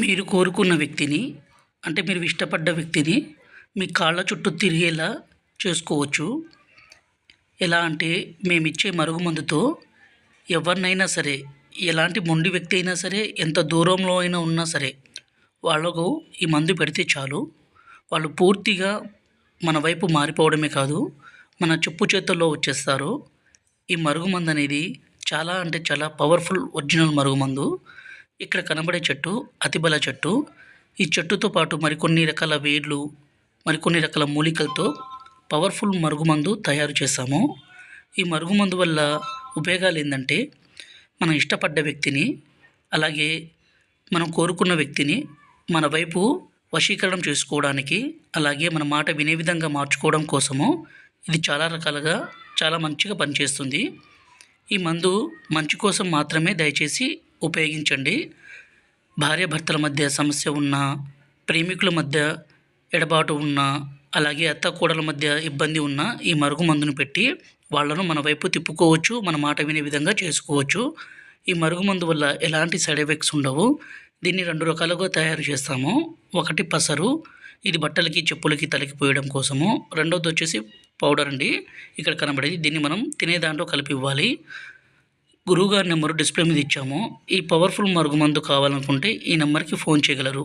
మీరు కోరుకున్న వ్యక్తిని అంటే మీరు ఇష్టపడ్డ వ్యక్తిని మీ కాళ్ళ చుట్టూ తిరిగేలా చేసుకోవచ్చు. ఎలా అంటే మేమిచ్చే మరుగుమందుతో ఎవరినైనా సరే, ఎలాంటి మొండి వ్యక్తి అయినా సరే, ఎంత దూరంలో అయినా ఉన్నా సరే, వాళ్ళకు ఈ మందు పెడితే చాలు, వాళ్ళు పూర్తిగా మన వైపు మారిపోవడమే కాదు, మన చెప్పు చేతుల్లో వచ్చేస్తారు. ఈ మరుగుమందు అనేది చాలా అంటే చాలా పవర్ఫుల్ ఒరిజినల్ మరుగుమందు. ఇక్కడ కనబడే చెట్టు అతిబల చెట్టు. ఈ చెట్టుతో పాటు మరికొన్ని రకాల వేర్లు, మరికొన్ని రకాల మూలికలతో పవర్ఫుల్ మరుగుమందు తయారు చేశాము. ఈ మరుగుమందు వల్ల ఉపయోగాలు ఏంటంటే, మనం ఇష్టపడ్డ వ్యక్తిని, అలాగే మనం కోరుకున్న వ్యక్తిని మన వైపు వశీకరణం చేసుకోవడానికి, అలాగే మన మాట వినే విధంగా మార్చుకోవడం కోసము ఇది చాలా రకాలుగా చాలా మంచిగా పనిచేస్తుంది. ఈ మందు మంచి కోసం మాత్రమే దయచేసి ఉపయోగించండి. భార్యాభర్తల మధ్య సమస్య ఉన్నా, ప్రేమికుల మధ్య ఎడబాటు ఉన్నా, అలాగే అత్త కోడల మధ్య ఇబ్బంది ఉన్నా ఈ మరుగుమందును పెట్టి వాళ్ళను మన వైపు తిప్పుకోవచ్చు, మన మాట వినే విధంగా చేసుకోవచ్చు. ఈ మరుగుమందు వల్ల ఎలాంటి సైడ్ ఎఫెక్ట్స్ ఉండవు. దీన్ని 2 రకాలుగా తయారు చేస్తాము. ఒకటి పసరు, ఇది బట్టలకి చెప్పులకి తలకి పోయడం కోసము. రెండోది వచ్చేసి పౌడర్ అండి, ఇక్కడ కనబడేది. దీన్ని మనం తినే దాంట్లో కలిపి ఇవ్వాలి. గురువుగారి నెంబరు డిస్ప్లే మీద ఇచ్చాము. ఈ పవర్ఫుల్ మరుగుమందు కావాలనుకుంటే ఈ నెంబర్కి ఫోన్ చేయగలరు.